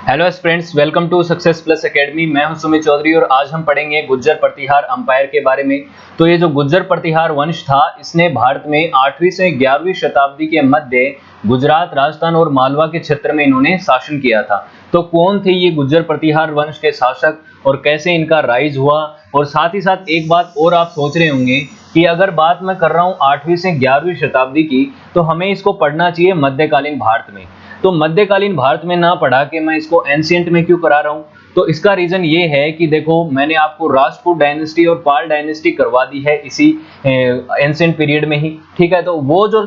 Hello friends, welcome to success plus academy. मैं हूं सुमित चौधरी और आज हम पढ़ेंगे गुज्जर प्रतिहार अंपायर के बारे में। तो ये जो गुज्जर प्रतिहार वंश था, इसने भारत में 8वीं से 11वीं शताब्दी के मध्य गुजरात, राजस्थान और मालवा के क्षेत्र में इन्होंने शासन किया था। तो कौन थे ये गुज्जर प्रतिहार वंश के शासक और कैसे इनका राइज हुआ? और साथ ही साथ एक बात और आप सोच रहे होंगे कि अगर बात मैं कर रहा हूँ 8वीं से 11वीं शताब्दी की, तो हमें इसको पढ़ना चाहिए मध्यकालीन भारत में। तो मध्यकालीन भारत में ना पढ़ा के मैं इसको एंशिएंट में क्यों करा रहा हूँ? तो इसका रीजन ये है कि देखो, मैंने आपको राष्ट्रकूट डायनेस्टी और पाल डायनेस्टी करवा दी है इसी एंशिएंट पीरियड में ही। ठीक है, तो वो जो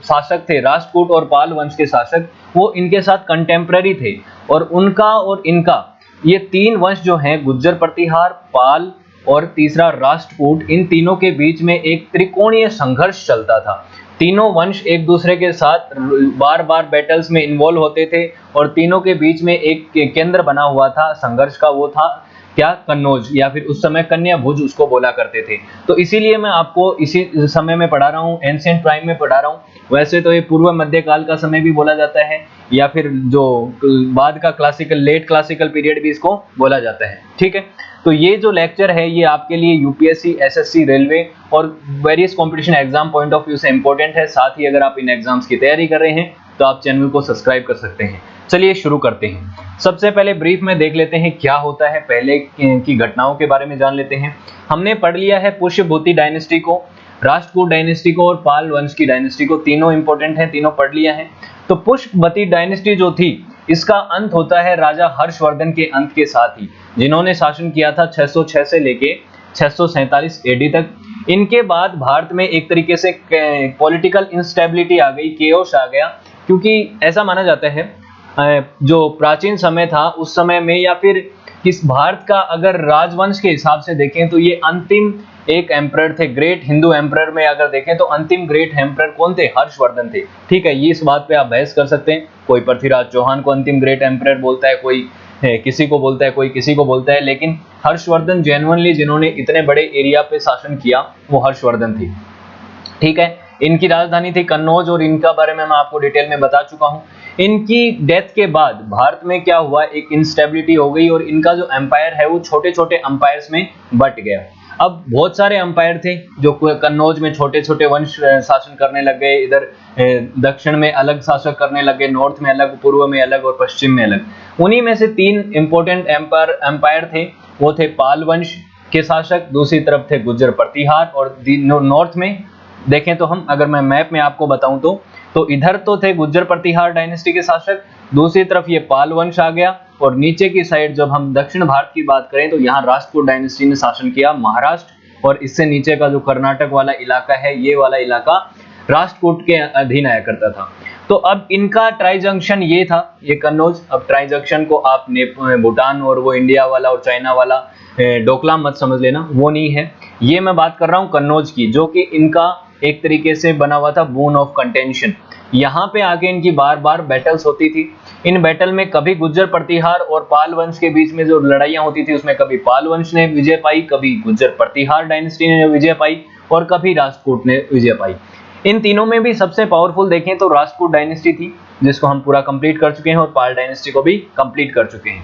शासक थे, राष्ट्रकूट और पाल वंश के शासक, वो इनके साथ कंटेम्पररी थे और उनका और इनका ये तीन वंश जो हैं, गुज्जर प्रतिहार, पाल और तीसरा राष्ट्रकूट, इन तीनों के बीच में एक त्रिकोणीय संघर्ष चलता था। तीनों वंश एक दूसरे के साथ बार बार बैटल्स में इन्वॉल्व होते थे और तीनों के बीच में एक केंद्र बना हुआ था संघर्ष का, वो था क्या? कन्नौज, या फिर उस समय कन्या भुज उसको बोला करते थे। तो इसीलिए मैं आपको इसी समय में पढ़ा रहा हूँ, एंशिएंट टाइम में पढ़ा रहा हूँ। वैसे तो ये पूर्व मध्यकाल का समय भी बोला जाता है, या फिर जो बाद का क्लासिकल, लेट क्लासिकल पीरियड भी इसको बोला जाता है। ठीक है, तो ये जो लेक्चर है ये आपके लिए यूपीएससी, एसएससी, रेलवे और various competition exam point of view से इंपॉर्टेंट है। साथ ही अगर आप इन एग्जाम्स की तैयारी कर रहे हैं तो आप चैनल को सब्सक्राइब कर सकते हैं। चलिए शुरू करते हैं। सबसे पहले ब्रीफ में देख लेते हैं क्या होता है, पहले की घटनाओं के बारे में जान लेते हैं। हमने पढ़ लिया है पुष्यभूति डायनेस्टी को, राष्ट्रकूट डायनेस्टी को और पाल वंश की डायनेस्टी को। तीनों इंपॉर्टेंट हैं, तीनों पढ़ लिया है। तो पुष्यभूति डायनेस्टी जो थी, इसका अंत होता है राजा हर्षवर्धन के अंत के साथ ही, जिन्होंने शासन किया था 606 से लेके 647 एडी तक। इनके बाद भारत में एक तरीके से पॉलिटिकल इंस्टेबिलिटी आ गई, केओस आ गया, क्योंकि ऐसा माना जाता है जो प्राचीन समय था उस समय में, या फिर किस भारत का अगर राजवंश के हिसाब से देखें तो ये अंतिम एक एम्परर थे। ग्रेट हिंदू एम्परर में अगर देखें तो अंतिम ग्रेट एम्परर कौन थे? हर्षवर्धन थे। ठीक है, ये इस बात पे आप बहस कर सकते हैं। कोई पृथ्वीराज चौहान को अंतिम ग्रेट एम्परर बोलता है, कोई किसी को बोलता है, कोई किसी को बोलता है, लेकिन हर्षवर्धन जेन्युइनली जिन्होंने इतने बड़े एरिया पे शासन किया वो हर्षवर्धन थी। ठीक है, इनकी राजधानी थी कन्नौज और इनका बारे में मैं आपको डिटेल में बता चुका हूं। इनकी डेथ के बाद भारत में क्या हुआ, एक इंस्टेबिलिटी हो गई और इनका जो एम्पायर है वो छोटे छोटे एम्पायर्स में बट गया। अब बहुत सारे एम्पायर थे जो कन्नौज में छोटे छोटे वंश शासन करने लग गए, इधर दक्षिण में अलग शासक करने लगे, नॉर्थ में अलग, पूर्व में अलग और पश्चिम में अलग। उन्हीं में से तीन इंपॉर्टेंट एम्पायर थे, वो थे पाल वंश के शासक, दूसरी तरफ थे गुज्जर प्रतिहार, और नॉर्थ में देखें तो हम, अगर मैं मैप में आपको बताऊं तो इधर तो थे गुज्जर प्रतिहार डायनेस्टी के शासक, दूसरी तरफ ये पाल वंश आ गया, और नीचे की साइड जब हम दक्षिण भारत की बात करें तो यहाँ राष्ट्रकूट डायनेस्टी ने शासन किया, महाराष्ट्र, और इससे नीचे का जो कर्नाटक वाला इलाका है, ये वाला इलाका राष्ट्रकूट के अधीन आया करता था। तो अब इनका ट्राई जंक्शन ये था, ये कन्नौज। अब ट्राई जंक्शन को आप भूटान और वो इंडिया वाला और चाइना वाला डोकलाम मत समझ लेना, वो नहीं है। ये मैं बात कर रहा हूँ कन्नौज की, जो कि इनका एक तरीके से बना हुआ था बोन ऑफ कंटेंशन। यहाँ पे आके इनकी बार बार बैटल्स होती थी। इन बैटल में कभी गुज्जर प्रतिहार और पाल वंश के बीच में जो लड़ाइयाँ होती थी उसमें कभी पाल वंश ने विजय पाई, कभी गुज्जर प्रतिहार डायनेस्टी ने विजय पाई और कभी राष्ट्रकूट ने विजय पाई। इन तीनों में भी सबसे पावरफुल देखें तो राष्ट्रकूट डायनेस्टी थी, जिसको हम पूरा कंप्लीट कर चुके हैं, और पाल डायनेस्टी को भी कंप्लीट कर चुके हैं।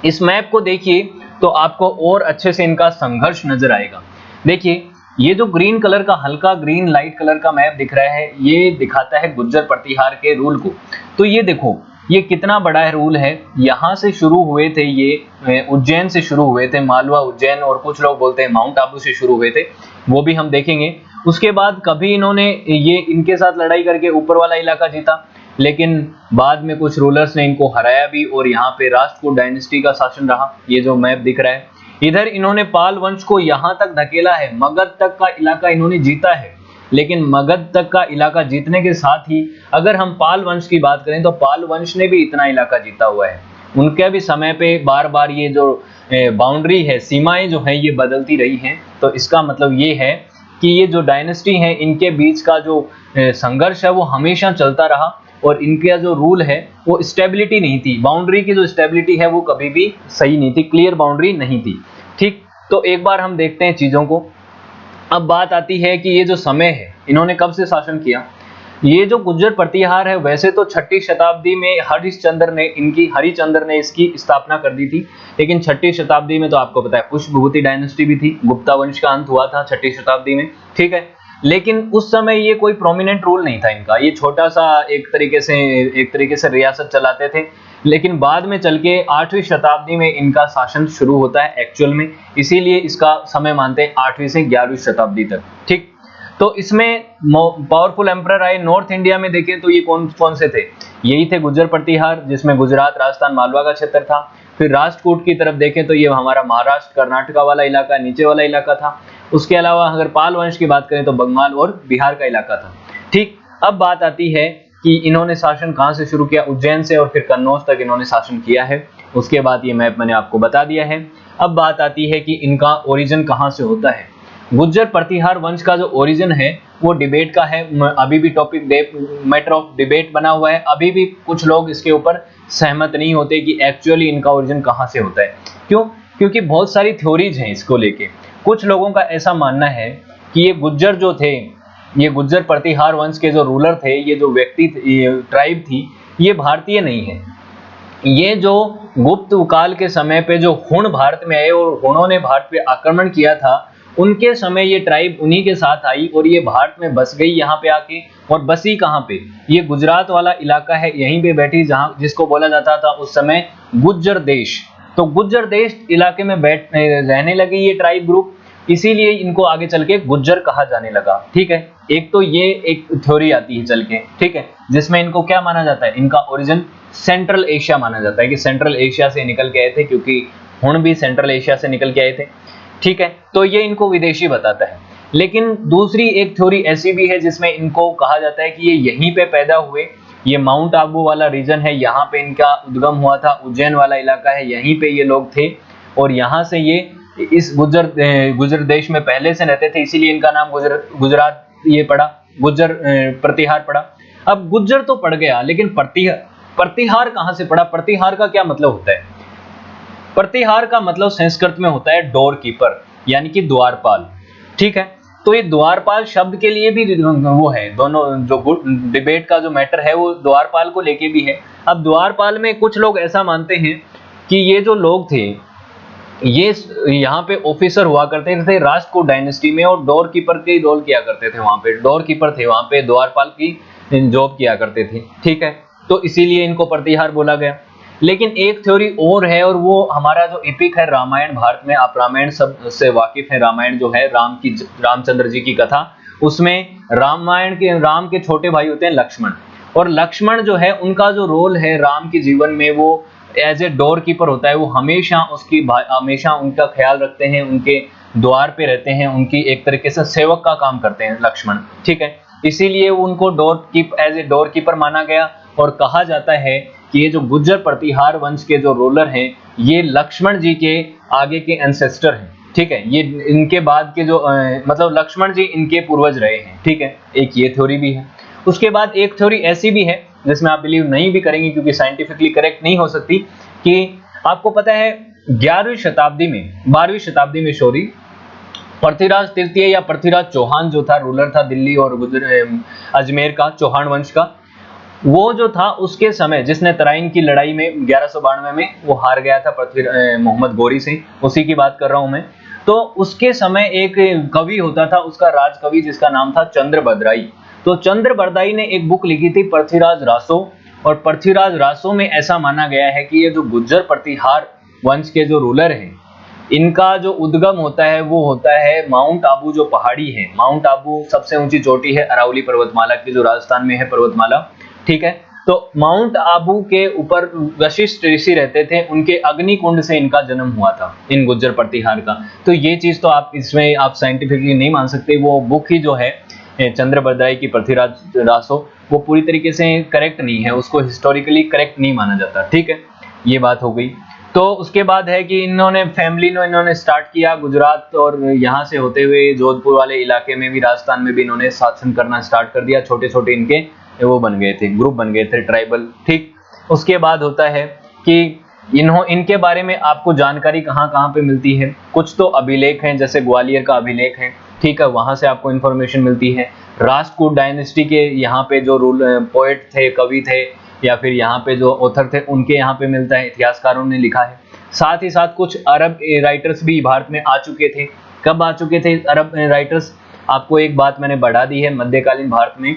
इस मैप को देखिए तो आपको और अच्छे से इनका संघर्ष नजर आएगा। देखिए, ये जो ग्रीन कलर का, हल्का ग्रीन लाइट कलर का मैप दिख रहा है, ये दिखाता है गुज्जर प्रतिहार के रूल को। तो ये देखो, ये कितना बड़ा है रूल है। यहाँ से शुरू हुए थे, ये उज्जैन से शुरू हुए थे, मालवा, उज्जैन, और कुछ लोग बोलते हैं माउंट आबू से शुरू हुए थे, वो भी हम देखेंगे। उसके बाद कभी इन्होंने ये इनके साथ लड़ाई करके ऊपर वाला इलाका जीता, लेकिन बाद में कुछ रूलर्स ने इनको हराया भी, और यहाँ पे राष्ट्रकूट डायनेस्टी का शासन रहा। ये जो मैप दिख रहा है, इधर इन्होंने पाल वंश को यहाँ तक धकेला है, मगध तक का इलाका इन्होंने जीता है। लेकिन मगध तक का इलाका जीतने के साथ ही अगर हम पाल वंश की बात करें तो पाल वंश ने भी इतना इलाका जीता हुआ है। उनके भी समय पे बार बार ये जो बाउंड्री है, सीमाएं जो है, ये बदलती रही हैं। तो इसका मतलब ये है कि ये जो डायनेस्टी है, इनके बीच का जो संघर्ष है वो हमेशा चलता रहा, और इनका जो रूल है वो स्टेबिलिटी नहीं थी। बाउंड्री की जो स्टेबिलिटी है वो कभी भी सही नहीं थी, क्लियर बाउंड्री नहीं थी। ठीक, तो एक बार हम देखते हैं चीजों को। अब बात आती है कि ये जो समय है, इन्होंने कब से शासन किया। ये जो गुज्जर प्रतिहार है वैसे तो 6ठी शताब्दी में हरिश्चंद्र ने इसकी स्थापना कर दी थी, लेकिन 6ठी शताब्दी में तो आपको पता है पुष्पभूति डायनेस्टी भी थी, गुप्ता वंश का अंत हुआ था 6ठी शताब्दी में, ठीक है। लेकिन उस समय ये कोई प्रोमिनेंट रूल नहीं था इनका, ये छोटा सा एक तरीके से रियासत चलाते थे। लेकिन बाद में चल के 8वीं शताब्दी में इनका शासन शुरू होता है एक्चुअल में, इसीलिए इसका समय मानते हैं 8वीं से 11वीं शताब्दी तक, ठीक। तो इसमें पावरफुल एम्परर आए। नॉर्थ इंडिया में देखें तो ये कौन कौन से थे, यही थे गुज्जर प्रतिहार, जिसमें गुजरात, राजस्थान, मालवा का क्षेत्र था। फिर राष्ट्रकूट की तरफ देखें तो ये हमारा महाराष्ट्र, कर्नाटका वाला इलाका, नीचे वाला इलाका था। उसके अलावा अगर पाल वंश की बात करें तो बंगाल और बिहार का इलाका था, ठीक। अब बात आती है कि इन्होंने शासन कहां से शुरू किया, उज्जैन से, और फिर कन्नौज तक इन्होंने शासन किया है। उसके बाद ये मैप मैंने आपको बता दिया है। अब बात आती है कि इनका ओरिजिन कहां से होता है। गुज्जर प्रतिहार वंश का जो ओरिजिन है वो डिबेट का है, अभी भी मैटर ऑफ डिबेट बना हुआ है। अभी भी कुछ लोग इसके ऊपर सहमत नहीं होते कि एक्चुअली इनका ओरिजिन कहां से होता है। क्यों? क्योंकि बहुत सारी थ्योरीज हैं इसको लेके। कुछ लोगों का ऐसा मानना है कि ये गुज्जर जो थे, ये गुज्जर प्रतिहार वंश के जो रूलर थे, ये जो ट्राइब थी, ये भारतीय नहीं है। ये जो गुप्त काल के समय पे जो हुण भारत में आए और हुणों ने भारत पे आक्रमण किया था, उनके समय ये ट्राइब उन्हीं के साथ आई और ये भारत में बस गई यहाँ पे आके। और बसी कहाँ पे, ये गुजरात वाला इलाका है, यहीं पे बैठी, जहाँ जिसको बोला जाता था उस समय गुज्जर देश। तो गुज्जर देश इलाके में रहने लगे ये ट्राइब ग्रुप, इसीलिए इनको आगे चल के गुज्जर कहा जाने लगा, ठीक है। एक तो ये एक थ्योरी आती है चल के, ठीक है, जिसमें इनको क्या माना जाता है, इनका ओरिजिन सेंट्रल एशिया माना जाता है कि सेंट्रल एशिया से निकल के आए थे, क्योंकि हुण भी सेंट्रल एशिया से निकल के आए थे, ठीक है। तो ये इनको विदेशी बताता है। लेकिन दूसरी एक थ्योरी ऐसी भी है जिसमें इनको कहा जाता है कि ये यहीं पे पैदा हुए, ये माउंट आबू वाला रीजन है, यहाँ पे इनका उद्गम हुआ था, उज्जैन वाला इलाका है, यहीं पे ये लोग थे और यहाँ से ये इस गुज्जर देश में पहले से रहते थे, इसीलिए इनका नाम गुजरात ये पड़ा, गुज्जर प्रतिहार पड़ा। अब गुज्जर तो पड़ गया, लेकिन प्रतिहार कहाँ से पड़ा, प्रतिहार का क्या मतलब होता है। प्रतिहार का मतलब संस्कृत में होता है डोर कीपर, यानी कि द्वारपाल, ठीक है। तो ये द्वारपाल शब्द के लिए भी वो है, दोनों जो डिबेट का जो मैटर है वो द्वारपाल को लेके भी है। अब द्वारपाल में कुछ लोग ऐसा मानते हैं कि ये जो लोग थे ये यहाँ पे ऑफिसर हुआ करते थे राष्ट्रकूट डायनेस्टी में, और डोर कीपर के रोल किया करते थे, वहां पे डोर कीपर थे, वहां पे द्वारपाल की जॉब किया करते थे, ठीक है। तो इसीलिए इनको प्रतिहार बोला गया। लेकिन एक थ्योरी और है, और वो हमारा जो एपिक है रामायण, भारत में आप रामायण सब से वाकिफ है, रामायण जो है रामचंद्र जी की कथा, उसमें राम के छोटे भाई होते हैं लक्ष्मण, और लक्ष्मण जो है उनका जो रोल है राम के जीवन में वो एज ए डोर कीपर होता है। वो हमेशा उनका ख्याल रखते हैं, उनके द्वार पे रहते हैं, उनकी एक तरीके से सेवक का काम करते हैं लक्ष्मण, ठीक है। इसीलिए उनको एज ए डोर कीपर माना गया। और कहा जाता है कि ये जो गुज्जर प्रतिहार वंश के जो रूलर हैं ये लक्ष्मण जी के आगे के एंसेस्टर हैं, ठीक है। ये इनके बाद के जो मतलब लक्ष्मण जी इनके पूर्वज रहे हैं, ठीक है। एक ये थ्योरी भी है। उसके बाद एक थ्योरी ऐसी भी है जिसमें आप बिलीव नहीं भी करेंगे क्योंकि साइंटिफिकली करेक्ट नहीं हो सकती, कि आपको पता है 12वीं शताब्दी में पृथ्वीराज तृतीय या पृथ्वीराज चौहान जो था रूलर था दिल्ली और अजमेर का, चौहान वंश का, वो जो था उसके समय जिसने तराइन की लड़ाई में 1192 में वो हार गया था मोहम्मद गौरी से, उसी की बात कर रहा हूं मैं। तो उसके समय एक कवि होता था, उसका राजकवि जिसका नाम था चंद्रबरदाई। तो चंद्रबरदाई ने एक बुक लिखी थी पृथ्वीराज रासो, और पृथ्वीराज रासो में ऐसा माना गया है कि ये जो गुज्जर प्रतिहार वंश के जो रूलर हैं इनका जो उद्गम होता है वो होता है माउंट आबू जो पहाड़ी है। माउंट आबू सबसे ऊंची चोटी है अरावली पर्वतमाला की, जो राजस्थान में है पर्वतमाला, ठीक है। तो माउंट आबू के ऊपर वशिष्ठ ऋषि रहते थे, उनके अग्निकुंड से इनका जन्म हुआ था, इन गुज्जर प्रतिहार का। तो ये चीज तो आप इसमें आप साइंटिफिकली नहीं मान सकते, वो बुक ही जो है चंद्रबरदाई की पृथ्वीराज रासो वो पूरी तरीके से करेक्ट नहीं है, उसको हिस्टोरिकली करेक्ट नहीं माना जाता, ठीक है। ये बात हो गई। तो उसके बाद है कि इन्होंने स्टार्ट किया गुजरात और यहाँ से होते हुए जोधपुर वाले इलाके में भी, राजस्थान में भी इन्होंने शासन करना स्टार्ट कर दिया। छोटे छोटे इनके वो बन गए थे, ग्रुप बन गए थे, ट्राइबल, ठीक। उसके बाद होता है कि इनके बारे में आपको जानकारी कहाँ पे मिलती है। कुछ तो अभिलेख हैं, जैसे ग्वालियर का अभिलेख है, ठीक है, वहां से आपको इंफॉर्मेशन मिलती है। राष्ट्रकूट डायनेस्टी के यहाँ पे जो पोएट थे, कवि थे, या फिर यहाँ पे जो ऑथर थे, उनके यहाँ पे मिलता है, इतिहासकारों ने लिखा है। साथ ही साथ कुछ अरब राइटर्स भी भारत में आ चुके थे। कब आ चुके थे अरब राइटर्स? आपको एक बात मैंने बढ़ा दी है मध्यकालीन भारत में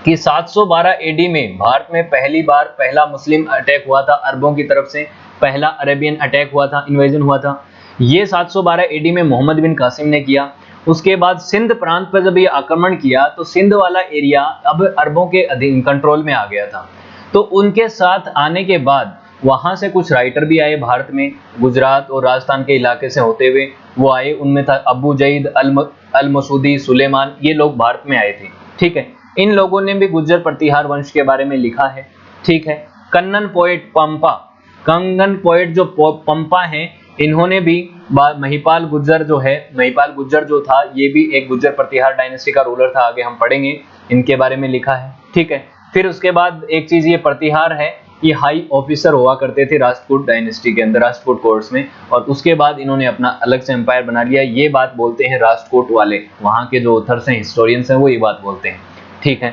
कि 712 एडी में भारत में पहली बार पहला मुस्लिम अटैक हुआ था अरबों की तरफ से, पहला अरेबियन अटैक हुआ था, इन्वेजन हुआ था। ये 712 एडी में मोहम्मद बिन कासिम ने किया। उसके बाद सिंध प्रांत पर जब ये आक्रमण किया तो सिंध वाला एरिया अब अरबों के अधीन कंट्रोल में आ गया था। तो उनके साथ आने के बाद वहां से कुछ राइटर भी आए भारत में, गुजरात और राजस्थान के इलाके से होते हुए वो आए। उनमें था अबू जईद अल मसूदी, सुलेमान, ये लोग भारत में आए थे। ठीक है, इन लोगों ने भी गुज्जर प्रतिहार वंश के बारे में लिखा है। ठीक है, कन्नन पोएट पंपा, कंगन पोएट जो पंपा हैं, इन्होंने भी महिपाल गुज्जर जो है, महिपाल गुज्जर जो था ये भी एक गुज्जर प्रतिहार डायनेस्टी का रूलर था, आगे हम पढ़ेंगे, इनके बारे में लिखा है। ठीक है, फिर उसके बाद एक चीज ये प्रतिहार है, ये हाई ऑफिसर हुआ करते थे राष्ट्रकूट डायनेस्टी के अंदर, राष्ट्रकूट कोर्ट्स में, और उसके बाद इन्होंने अपना अलग से एम्पायर बना लिया। ये बात बोलते हैं राष्ट्रकूट वाले, वहां के जो ऑथर्स हैं, हिस्टोरियंस हैं, वो ये बात बोलते हैं। ठीक है,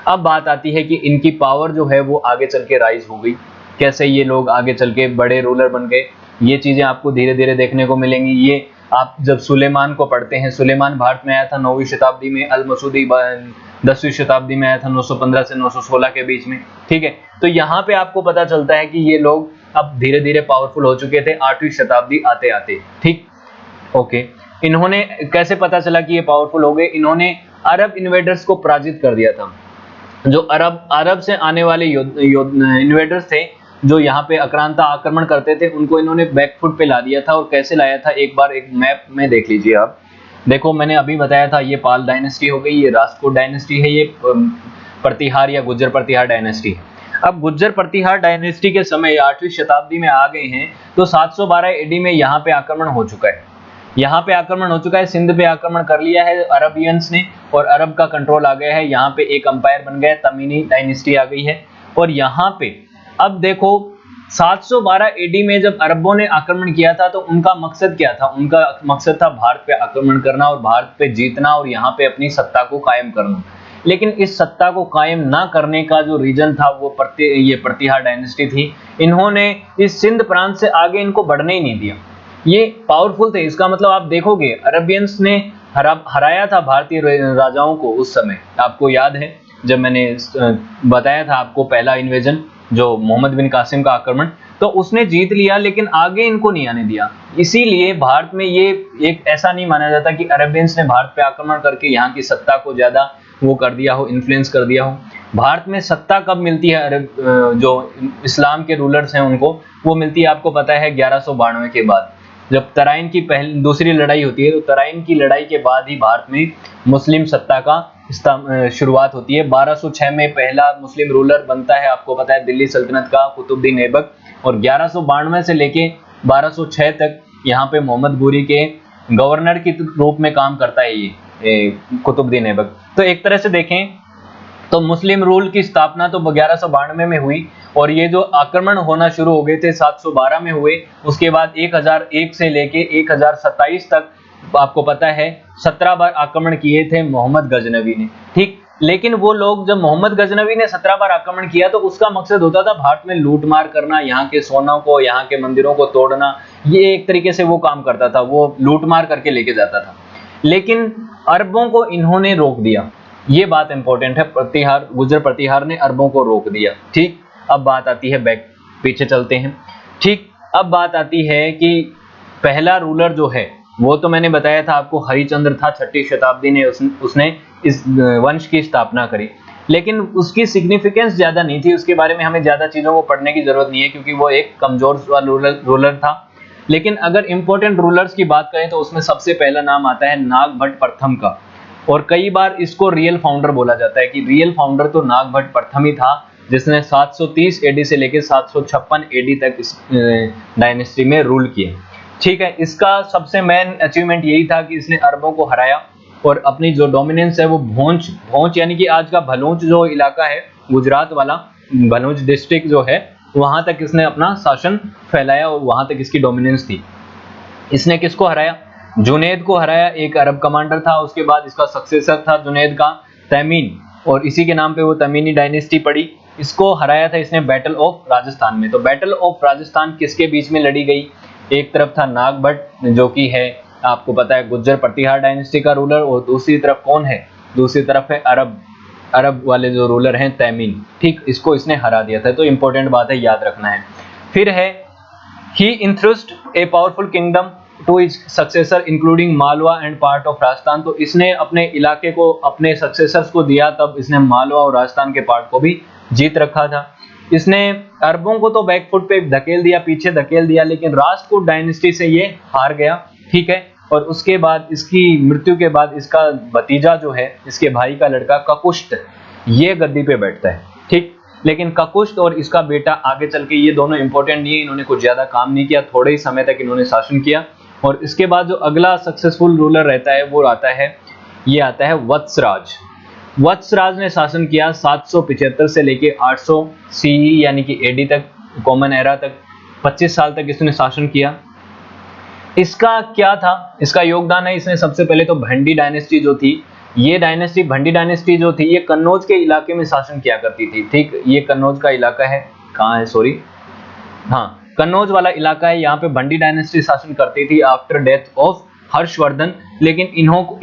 अब बात आती है कि इनकी पावर जो है वो आगे चल के राइज हो गई, कैसे ये लोग आगे चल के बड़े रूलर बन गए, ये चीजें आपको धीरे धीरे देखने को मिलेंगी। ये आप जब सुलेमान को पढ़ते हैं, सुलेमान भारत में आया था 9वीं शताब्दी में, अल मसूदी 10वीं शताब्दी में आया था 915 से 916 के बीच में। ठीक है, तो यहाँ पे आपको पता चलता है कि ये लोग अब धीरे धीरे पावरफुल हो चुके थे 8वीं शताब्दी आते आते। ठीक, ओके, इन्होंने कैसे पता चला कि ये पावरफुल हो गए? इन्होंने अरब इन्वेडर्स को पराजित कर दिया था। जो अरब से आने वाले इन्वेडर्स थे, जो यहाँ पे आक्रांता आक्रमण करते थे, उनको इन्होंने बैकफुट पे ला दिया था। और कैसे लाया था, एक बार एक मैप में देख लीजिए आप। देखो, मैंने अभी बताया था ये पाल डायनेस्टी हो गई, ये राष्ट्रकूट डायनेस्टी है, ये प्रतिहार या गुज्जर प्रतिहार डायनेस्टी है। अब गुज्जर प्रतिहार डायनेस्टी के समय 8वीं शताब्दी में आ गए हैं, तो 712 एडी में यहाँ पे आक्रमण हो चुका है, यहाँ पे आक्रमण हो चुका है, सिंध पे आक्रमण कर लिया है अरबियंस ने, और अरब का कंट्रोल आ गया है। यहाँ पे एक अंपायर बन गया, तमीनी डायनेस्टी आ गई है। और यहाँ पे अब देखो, 712 एडी में जब अरबों ने आक्रमण किया था तो उनका मकसद क्या था? उनका मकसद था भारत पे आक्रमण करना और भारत पे जीतना और यहाँ पे अपनी सत्ता को कायम करना। लेकिन इस सत्ता को कायम ना करने का जो रीजन था वो ये प्रतिहार डायनेस्टी थी। इन्होंने इस सिंध प्रांत से आगे इनको बढ़ने ही नहीं दिया। ये पावरफुल थे, इसका मतलब आप देखोगे अरबियंस ने हराया था भारतीय राजाओं को उस समय। आपको याद है जब मैंने बताया था आपको पहला इन्वेजन, जो मोहम्मद बिन कासिम का आक्रमण, तो उसने जीत लिया, लेकिन आगे इनको नहीं आने दिया। इसीलिए भारत में ये एक ऐसा नहीं माना जाता कि अरबियंस ने भारत पे आक्रमण करके यहाँ की सत्ता को ज्यादा वो कर दिया हो, इन्फ्लुएंस कर दिया हो। भारत में सत्ता कब मिलती है अरब जो इस्लाम के रूलर्स हैं उनको? वो मिलती है, आपको पता है, 1192 के बाद, जब तराइन की दूसरी लड़ाई होती है। तो तराइन की लड़ाई के बाद ही भारत में मुस्लिम सत्ता का शुरुआत होती है। 1206 में पहला मुस्लिम रूलर बनता है, आपको पता है, दिल्ली सल्तनत का कुतुबुद्दीन ऐबक, और 1192 से लेके 1206 तक यहाँ पे मोहम्मद घुरी के गवर्नर के रूप में काम करता है ये कुतुबुद्दीन ऐबक। तो एक तरह से देखें तो मुस्लिम रूल की स्थापना तो 1192 में हुई, और ये जो आक्रमण होना शुरू हो गए थे 712 में हुए। उसके बाद 1001 से लेके 1027 तक आपको पता है 17 बार आक्रमण किए थे मोहम्मद गजनवी ने। ठीक, लेकिन वो लोग, जब मोहम्मद गजनवी ने 17 बार आक्रमण किया तो उसका मकसद होता था भारत में लूटमार करना, यहाँ के सोना को, यहाँ के मंदिरों को तोड़ना। ये एक तरीके से वो काम करता था, वो लूटमार करके लेके जाता था। लेकिन अरबों को इन्होंने रोक दिया, ये बात इंपॉर्टेंट है। प्रतिहार, गुज्जर प्रतिहार ने अरबों को रोक दिया। ठीक, अब बात आती है पीछे चलते हैं। ठीक, अब बात आती है कि पहला रूलर जो है वो तो मैंने बताया था आपको, हरिचंद्र था, 6वीं शताब्दी में उसने इस वंश की स्थापना करी। लेकिन उसकी सिग्निफिकेंस ज्यादा नहीं थी, उसके बारे में हमें ज्यादा चीजों को पढ़ने की जरूरत नहीं है, क्योंकि वो एक कमजोर रूलर था। लेकिन अगर इंपॉर्टेंट रूलर्स की बात करें तो उसमें सबसे पहला नाम आता है नागभट्ट प्रथम का, और कई बार इसको रियल फाउंडर बोला जाता है, कि रियल फाउंडर तो नागभट्ट प्रथम ही था, जिसने 730 एडी से लेकर 756 एडी तक इस डायनेस्टी में रूल किया। ठीक है, इसका सबसे मेन अचीवमेंट यही था कि इसने अरबों को हराया और अपनी जो डोमिनेंस है वो भोंच यानी कि आज का भलूच जो इलाका है, गुजरात वाला भलूच डिस्ट्रिक्ट जो है, वहां तक इसने अपना शासन फैलाया और वहां तक इसकी डोमिनेंस थी। इसने किसको हराया? जुनैद को हराया, एक अरब कमांडर था। उसके बाद इसका सक्सेसर था जुनैद का तैमीन, और इसी के नाम पे वो तमीनी डायनेस्टी पड़ी। इसको हराया था इसने बैटल ऑफ राजस्थान में। तो बैटल ऑफ राजस्थान किसके बीच में लड़ी गई? एक तरफ था नागभट्ट जो कि है आपको पता है गुज्जर प्रतिहार डायनेस्टी का रूलर, और दूसरी तरफ कौन है? दूसरी तरफ है अरब वाले जो रूलर हैं तैमीन। ठीक, इसको इसने हरा दिया था। तो इंपॉर्टेंट बात है, याद रखना है। फिर है he entrust a powerful kingdom to his successor including Malwa and part of Rajasthan. तो इसने अपने इलाके को अपने सक्सेसर्स को दिया, तब इसने मालवा और राजस्थान के पार्ट को भी जीत रखा था। इसने अरबों को तो बैकफुट पे धकेल दिया, पीछे धकेल दिया, लेकिन राष्ट्रकूट डायनेस्टी से ये हार गया। ठीक है, और उसके बाद इसकी मृत्यु के बाद इसका भतीजा जो है, इसके भाई का लड़का ककुष्ट, ये गद्दी पे बैठता है। ठीक, लेकिन ककुष्ट और इसका बेटा आगे चल के, ये दोनों इंपॉर्टेंट नहीं है, इन्होंने कुछ ज्यादा काम नहीं किया, थोड़े ही समय तक इन्होंने शासन किया। और इसके बाद जो अगला सक्सेसफुल रूलर रहता है वो आता है, ये आता है वत्सराज। वत्सराज ने शासन किया 775 से लेके 800 सीई यानी कि एडी तक, कॉमन एरा तक, 25 साल तक इसने शासन किया। इसका क्या था? इसका योगदान है, इसने सबसे पहले तो भंडी डायनेस्टी जो थी, ये डायनेस्टी भंडी डायनेस्टी जो थी, ये कन्नौज के इलाके में शासन किया करती थी। ठीक, ये कन्नौज का इलाका है, कहाँ है सॉरी, हाँ कन्नौज वाला इलाका है, यहाँ पे भंडी डायनेस्टी शासन करती थी आफ्टर डेथ ऑफ हर्षवर्धन। लेकिन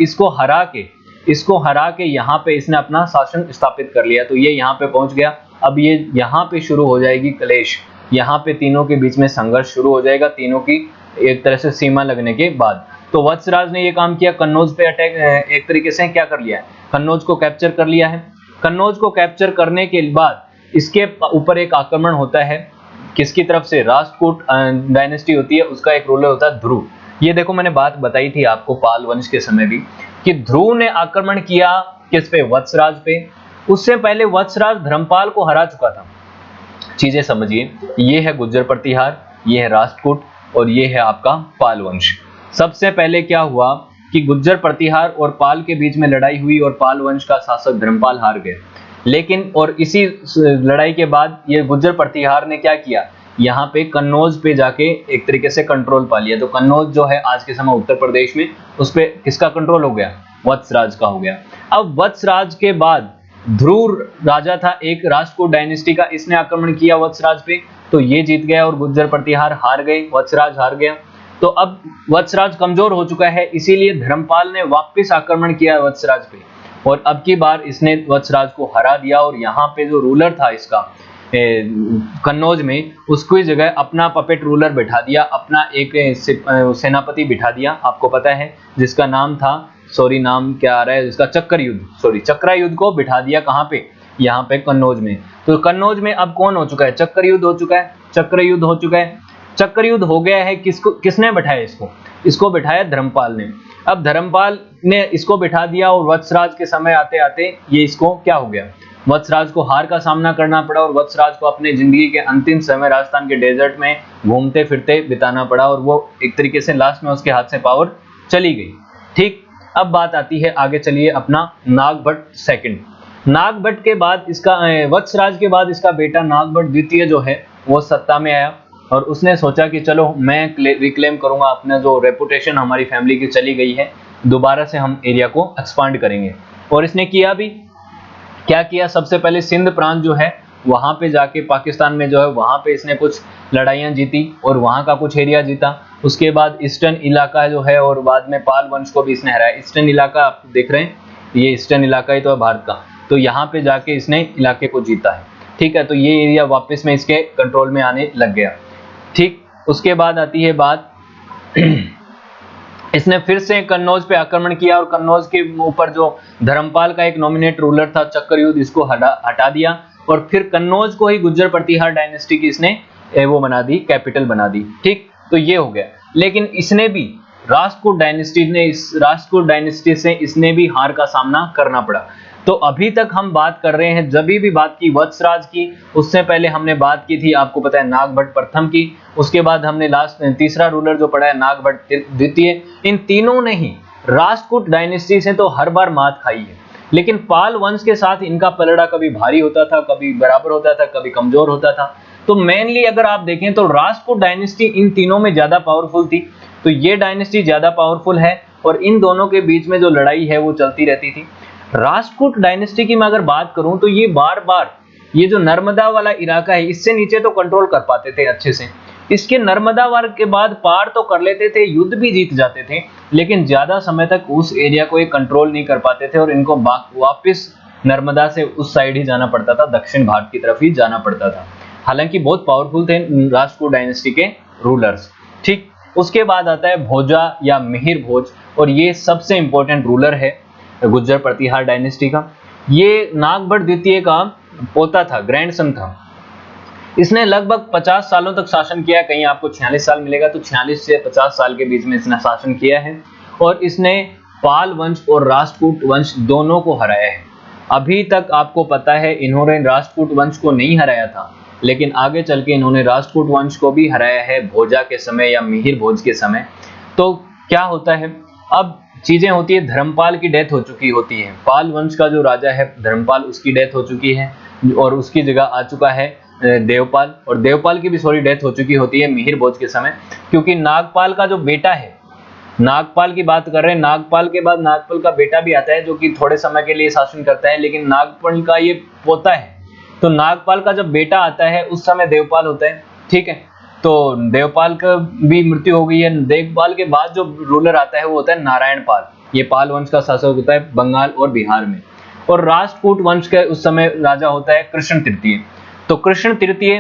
इसको हरा के यहाँ पे इसने अपना शासन स्थापित कर लिया। तो ये यहाँ पे पहुंच गया। अब ये यहाँ पे शुरू हो जाएगी क्लेश, यहाँ पे तीनों के बीच में संघर्ष शुरू हो जाएगा, तीनों की एक तरह से सीमा लगने के बाद। तो वत्सराज ने ये काम किया, कन्नौज पे अटैक एक तरीके से क्या कर लिया है, कन्नौज को कैप्चर कर लिया है। कन्नौज को कैप्चर करने के बाद इसके ऊपर एक आक्रमण होता है, किसकी तरफ से? राष्ट्रकूट डायनेस्टी होती है, उसका एक रूलर होता है ध्रुव। ये देखो मैंने बात बताई थी आपको पाल वंश के समय भी, कि ध्रुव ने आक्रमण किया किस पे? वत्सराज पे। उससे पहले वत्सराज धर्मपाल को हरा चुका था। चीजें समझिए, ये है गुज्जर प्रतिहार, ये है राष्ट्रकूट, और ये है आपका पाल वंश। सबसे पहले क्या हुआ कि गुज्जर प्रतिहार और पाल के बीच में लड़ाई हुई, और पाल वंश का शासक धर्मपाल हार गए। लेकिन और इसी लड़ाई के बाद ये गुज्जर प्रतिहार ने क्या किया, यहाँ पे कन्नौज पे जाके एक तरीके से कंट्रोल पा लिया। तो कन्नौज जो है आज के समय उत्तर प्रदेश में, उस पे किसका कंट्रोल हो गया? वत्सराज का हो गया। अब वत्सराज के बाद ध्रुव राजा था एक राष्ट्रकूट डायनेस्टी का, इसने आक्रमण किया वत्सराज पे, तो ये जीत गया और गुज्जर प्रतिहार हार गए, वत्सराज हार गया। तो अब वत्सराज कमजोर हो चुका है, इसीलिए धर्मपाल ने वापस आक्रमण किया वत्सराज पे, और अब की बार इसने वत्सराज को हरा दिया। और यहाँ पे जो रूलर था इसका कन्नौज में, उसकी जगह अपना पपेट रूलर बिठा दिया, अपना एक सेनापति बिठा दिया, आपको पता है जिसका नाम था, सॉरी नाम क्या आ रहा है जिसका, चक्रयुद्ध को बिठा दिया। कहाँ पे? यहाँ पे कन्नौज में। तो कन्नौज में अब कौन हो चुका है? चक्रयुद्ध हो चुका है, चक्रयुद्ध हो चुका है, चक्रयुद्ध हो गया है। किसने बिठाया इसको बिठाया धर्मपाल ने। अब धर्मपाल ने इसको बिठा दिया, और वत्सराज के समय आते आते ये इसको क्या हो गया, वत्सराज को हार का सामना करना पड़ा, और वत्सराज को अपने जिंदगी के अंतिम समय राजस्थान के डेजर्ट में घूमते फिरते बिताना पड़ा, और वो एक तरीके से लास्ट में उसके हाथ से पावर चली गई। ठीक, अब बात आती है आगे, चलिए अपना नागभट्ट सेकंड। नागभट्ट के बाद इसका वत्सराज के बाद इसका बेटा नागभट्ट द्वितीय जो है वो सत्ता में आया, और उसने सोचा कि चलो मैं रिक्लेम करूंगा अपना जो रेपुटेशन हमारी फैमिली की चली गई है, दोबारा से हम एरिया को एक्सपांड करेंगे। और इसने किया भी। क्या किया? सबसे पहले सिंध प्रांत जो है वहां पे जाके पाकिस्तान में जो है वहां पे इसने कुछ लड़ाइयां जीती, और वहां का कुछ एरिया जीता। उसके बाद ईस्टर्न इलाका जो है, और बाद में पाल वंश को भी इसने हराया। ईस्टर्न इलाका आप देख रहे हैं, ये ईस्टर्न इलाका ही तो है भारत का, तो यहाँ पे जाके इसने इलाके को जीता है। ठीक है, तो ये एरिया वापस में इसके कंट्रोल में आने लग गया। ठीक, उसके बाद आती है बात इसने फिर से कन्नौज पे आक्रमण किया, और कन्नौज के ऊपर जो धर्मपाल का एक नॉमिनेट रूलर था चक्रयुद्ध, इसको हटा दिया, और फिर कन्नौज को ही गुज्जर प्रतिहार डायनेस्टी की इसने वो बना दी, कैपिटल बना दी। ठीक, तो ये हो गया। लेकिन इसने भी राष्ट्रकूट डायनेस्टी से इसने भी हार का सामना करना पड़ा। तो अभी तक हम बात कर रहे हैं, जब भी बात की वत्सराज की, उससे पहले हमने बात की थी आपको पता है नागभट्ट प्रथम की, उसके बाद हमने लास्ट तीसरा रूलर जो पड़ा है नागभट्ट द्वितीय। इन तीनों ने ही राष्ट्रकूट डायनेस्टी से तो हर बार मात खाई है, लेकिन पाल वंश के साथ इनका पलड़ा कभी भारी होता था, कभी बराबर होता था, कभी कमजोर होता था। तो मेनली अगर आप देखें तो राष्ट्रकूट डायनेस्टी इन तीनों में ज्यादा पावरफुल थी। तो ये डायनेस्टी ज्यादा पावरफुल है और इन दोनों के बीच में जो लड़ाई है वो चलती रहती थी। राष्ट्रकूट डायनेस्टी की मैं अगर बात करूं तो ये बार बार ये जो नर्मदा वाला इलाका है इससे नीचे तो कंट्रोल कर पाते थे अच्छे से, इसके नर्मदा वार के बाद पार तो कर लेते थे, युद्ध भी जीत जाते थे, लेकिन ज्यादा समय तक उस एरिया को ये कंट्रोल नहीं कर पाते थे और इनको वापस नर्मदा से उस साइड ही जाना पड़ता था, दक्षिण भारत की तरफ ही जाना पड़ता था। हालांकि बहुत पावरफुल थे राष्ट्रकूट डायनेस्टी के रूलर्स। ठीक, उसके बाद आता है भोजा या मिहिर भोज, और ये सबसे इंपॉर्टेंट रूलर है गुज्जर प्रतिहार डायनेस्टी का। ये नागभट्ट द्वितीय का पोता था, ग्रैंडसन था। इसने लगभग 50 सालों तक शासन किया, कहीं आपको 46 साल मिलेगा, तो 46 से 50 साल के बीच में इसने शासन किया है और इसने पाल वंश और राष्ट्रकूट वंश दोनों को हराया है। अभी तक आपको पता है इन्होंने राष्ट्रकूट वंश को नहीं हराया था, लेकिन आगे चल के इन्होंने राष्ट्रकूट वंश को भी हराया है भोजा के समय या मिहिर भोज के समय। तो क्या होता है, अब चीजें होती है, धर्मपाल की डेथ हो चुकी होती है, पाल वंश का जो राजा है धर्मपाल, उसकी डेथ हो चुकी है और उसकी जगह आ चुका है देवपाल, और देवपाल की भी सॉरी डेथ हो चुकी होती है मिहिर भोज के समय, क्योंकि नागपाल का जो बेटा है, नागपाल की बात कर रहे हैं, नागपाल के बाद नागपाल का बेटा भी आता है जो कि थोड़े समय के लिए शासन करता है, लेकिन नागपाल का ये पोता है। तो नागपाल का जब बेटा आता है उस समय देवपाल होता है। ठीक है, तो देवपाल का भी मृत्यु हो गई है। देवपाल के बाद जो रूलर आता है वो होता है नारायण पाल, ये पाल वंश का शासक होता है बंगाल और बिहार में। और राष्ट्रकूट वंश के उस समय राजा होता है कृष्ण तृतीय। तो कृष्ण तृतीय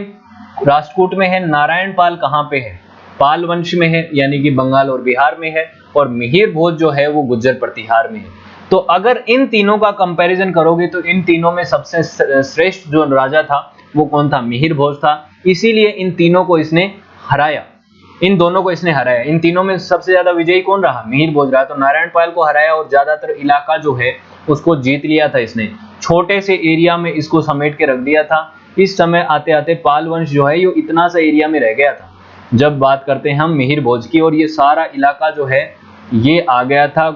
राष्ट्रकूट में है, नारायण पाल कहाँ पे है, पाल वंश में है, यानी कि बंगाल और बिहार में है, और मिहिर भोज जो है वो गुज्जर प्रतिहार में है। तो अगर इन तीनों का कंपैरिजन करोगे तो इन तीनों में सबसे श्रेष्ठ जो राजा था वो कौन था, मिहिर भोज था। इसीलिए इन तीनों को इसने हराया, इन दोनों को इसने हराया। इन तीनों में सबसे ज्यादा विजयी कौन रहा, मिहिर भोज रहा। तो नारायण पाल को हराया और ज्यादातर इलाका जो है उसको जीत लिया था इसने, छोटे से एरिया में इसको समेट के रख दिया था। इस समय आते आते पाल वंश जो है ये इतना सा एरिया में रह गया था जब बात करते हैं हम मिहिर भोज की, और ये सारा इलाका जो है ये आ गया था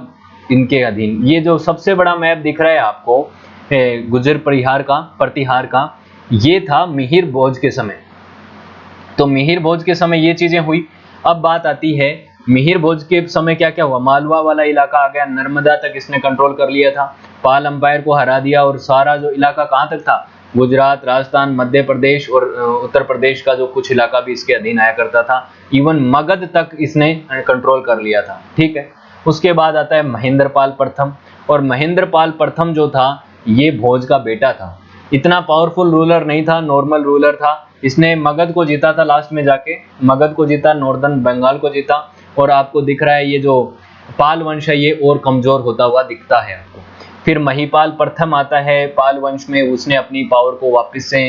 इनके अधीन। ये जो सबसे बड़ा मैप दिख रहा है आपको गुज्जर प्रतिहार का, ये था मिहिर भोज के समय। तो मिहिर भोज के समय ये चीजें हुई। अब बात आती है मिहिर भोज के समय क्या क्या हुआ, मालवा वाला इलाका आ गया, नर्मदा तक इसने कंट्रोल कर लिया था, पाल अंपायर को हरा दिया, और सारा जो इलाका कहाँ तक था, गुजरात, राजस्थान, मध्य प्रदेश और उत्तर प्रदेश का जो कुछ इलाका भी इसके अधीन आया करता था, इवन मगध तक इसने कंट्रोल कर लिया था। ठीक है, उसके बाद आता है महेंद्रपाल प्रथम, और महेंद्रपाल प्रथम जो था ये भोज का बेटा था। इतना पावरफुल रूलर नहीं था, नॉर्मल रूलर था। इसने मगध को जीता था, लास्ट में जाके मगध को जीता, नॉर्दर्न बंगाल को जीता, और आपको दिख रहा है ये जो पाल वंश है ये और कमजोर होता हुआ दिखता है आपको। फिर महिपाल प्रथम आता है पाल वंश में, उसने अपनी पावर को वापस से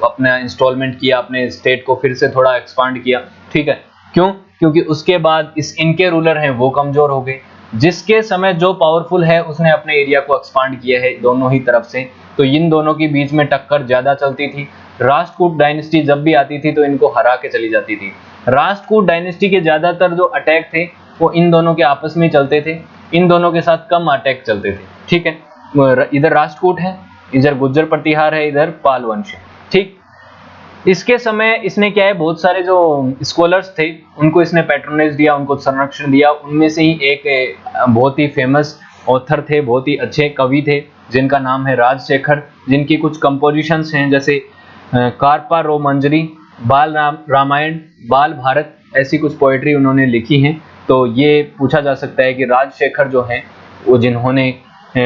अपना इंस्टॉलमेंट किया, अपने स्टेट को फिर से थोड़ा एक्सपांड किया। ठीक है, क्यों, क्योंकि उसके बाद इनके रूलर हैं वो कमजोर हो गए। जिसके समय जो पावरफुल है उसने अपने एरिया को एक्सपांड किया है दोनों ही तरफ से। तो इन दोनों के बीच में टक्कर ज्यादा चलती थी। राष्ट्रकूट डायनेस्टी जब भी आती थी तो इनको हरा के चली जाती थी। राष्ट्रकूट डायनेस्टी के ज्यादातर जो अटैक थे वो इन दोनों के आपस में चलते थे, इन दोनों के साथ कम अटैक चलते थे। ठीक है, इधर राष्ट्रकूट है, इधर गुज्जर प्रतिहार है, इधर पाल वंश है। ठीक, इसके समय इसने क्या है, बहुत सारे जो स्कॉलर्स थे उनको इसने पैट्रोनेज दिया, उनको संरक्षण दिया। उनमें से ही एक बहुत ही फेमस ऑथर थे, बहुत ही अच्छे कवि थे जिनका नाम है राजशेखर, जिनकी कुछ कंपोजिशंस हैं जैसे कार्पा रो मंजरी, बाल रामायण, बाल भारत, ऐसी कुछ पोएट्री उन्होंने लिखी हैं। तो ये पूछा जा सकता है कि राजशेखर जो हैं वो जिन्होंने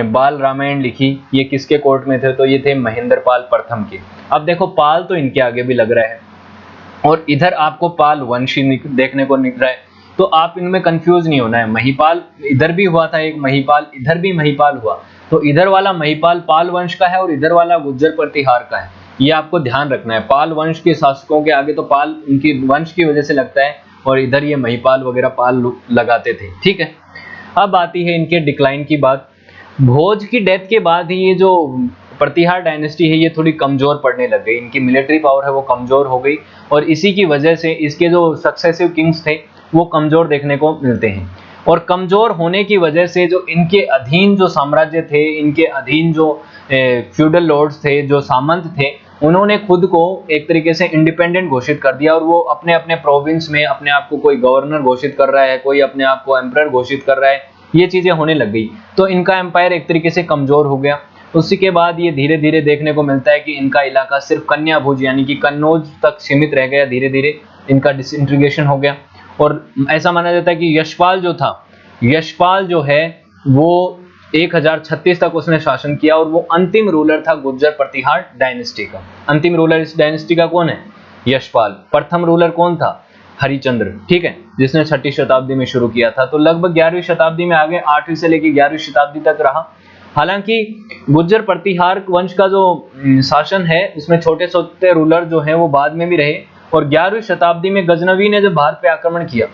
बाल रामायण लिखी ये किसके कोर्ट में थे, तो ये थे महेंद्रपाल प्रथम के। अब देखो पाल तो इनके आगे भी लग रहा है और इधर आपको पाल वंशी देखने को मिल रहा है, तो आप इनमें कंफ्यूज नहीं होना है। महिपाल इधर भी हुआ था, एक महिपाल इधर भी महिपाल हुआ, तो इधर वाला महिपाल पाल वंश का है और इधर वाला गुज्जर प्रतिहार का है, ये आपको ध्यान रखना है। पाल वंश के शासकों के आगे तो पाल उनकी वंश की वजह से लगता है और इधर ये महिपाल वगैरह पाल लगाते थे। ठीक है, अब आती है इनके डिक्लाइन की बात। भोज की डेथ के बाद ही ये जो प्रतिहार डायनेस्टी है ये थोड़ी कमजोर पड़ने लग गई, इनकी मिलिट्री पावर है वो कमजोर हो गई और इसी की वजह से इसके जो सक्सेसिव किंग्स थे वो कमजोर देखने को मिलते हैं। और कमजोर होने की वजह से जो इनके अधीन जो साम्राज्य थे, इनके अधीन जो फ्यूडल लॉर्ड्स थे, जो सामंत थे, उन्होंने खुद को एक तरीके से इंडिपेंडेंट घोषित कर दिया और वो अपने अपने प्रोविंस में अपने आप को कोई गवर्नर घोषित कर रहा है, कोई अपने आप को एम्परर घोषित कर रहा है, ये चीजें होने लग गई। तो इनका एम्पायर एक तरीके से कमजोर हो गया। उसी के बाद ये धीरे धीरे देखने को मिलता है कि इनका इलाका सिर्फ कन्या भुज यानी कि कन्नौज तक सीमित रह गया, धीरे धीरे इनका डिसइंटीग्रेशन हो गया। और ऐसा माना जाता है कि यशपाल जो था, यशपाल जो है वो 1036 तक उसने शासन किया और वो अंतिम रूलर था गुर्जर प्रतिहार डायनेस्टी का। अंतिम रूलर इस डायनेस्टी का कौन है? यशपाल। प्रथम रूलर कौन था? हरिचंद्र, ठीक है, जिसने 6ठी शताब्दी में शुरू किया था। तो लगभग 11वीं शताब्दी में आगे 8वीं से लेकर 11वीं शताब्दी तक रहा। हालांकि गुर्जर प्रतिहार वंश का जो शासन है उसमें छोटे छोटे रूलर जो हैं वो बाद में भी रहे। और 11वीं शताब्दी में गजनवी ने जब भारत पे आक्रमण किया,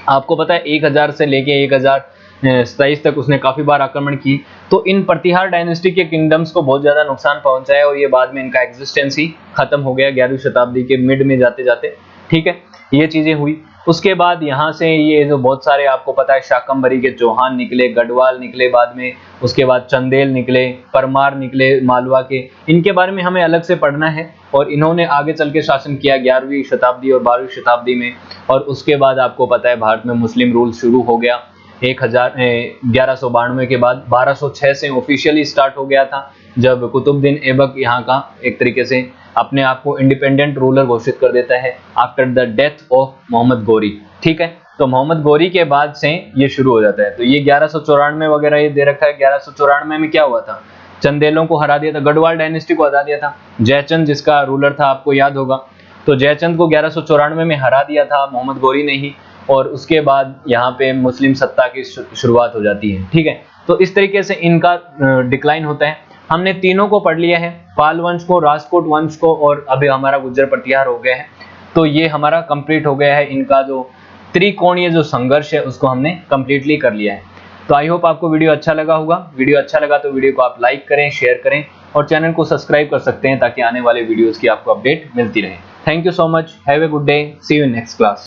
आपको पता है 1000 से लेके 1027 तक उसने काफी बार आक्रमण की, तो इन प्रतिहार डायनेस्टी के किंगडम्स को बहुत ज्यादा नुकसान पहुंचाया और ये बाद में इनका एग्जिस्टेंस ही खत्म हो गया 11वीं शताब्दी के मिड में जाते जाते, ठीक है, ये चीजें हुई। उसके बाद यहाँ से ये जो बहुत सारे आपको पता है शाकंभरी के चौहान निकले, गढ़वाल निकले बाद में, उसके बाद चंदेल निकले, परमार निकले मालवा के, इनके बारे में हमें अलग से पढ़ना है। और इन्होंने आगे चल के शासन किया 11वीं शताब्दी और 12वीं शताब्दी में। और उसके बाद आपको पता है भारत में मुस्लिम रूल शुरू हो गया 1192 के बाद। 1206 से ऑफिशियली स्टार्ट हो गया था जब कुतुबुद्दीन ऐबक यहाँ का एक तरीके से अपने आप को इंडिपेंडेंट रूलर घोषित कर देता है after the death of Mohammad Ghori, ठीक है। तो मोहम्मद गोरी के बाद से ये शुरू हो जाता है। तो ये 1194 वगैरह ये दे रखा है। 1194 में क्या हुआ था? चंदेलों को हरा दिया था, गढ़वाल डायनेस्टी को हरा दिया था। जयचंद जिसका रूलर था आपको याद होगा, तो जयचंद को 1194 में हरा दिया था मोहम्मद गोरी ने ही। और उसके बाद यहाँ पे मुस्लिम सत्ता की शुरुआत हो जाती है, ठीक है। तो इस तरीके से इनका डिक्लाइन होता है। हमने तीनों को पढ़ लिया है, पाल वंश को, राजकोट वंश को, और अभी हमारा गुर्जर प्रतिहार हो गया है। तो ये हमारा कंप्लीट हो गया है। इनका जो त्रिकोणीय जो संघर्ष है उसको हमने कंप्लीटली कर लिया है। तो आई होप आपको वीडियो अच्छा लगा होगा। वीडियो अच्छा लगा तो वीडियो को आप लाइक करें, शेयर करें और चैनल को सब्सक्राइब कर सकते हैं ताकि आने वाले वीडियोस की आपको अपडेट मिलती रहे। Thank you so much, have a good day, see you in next class.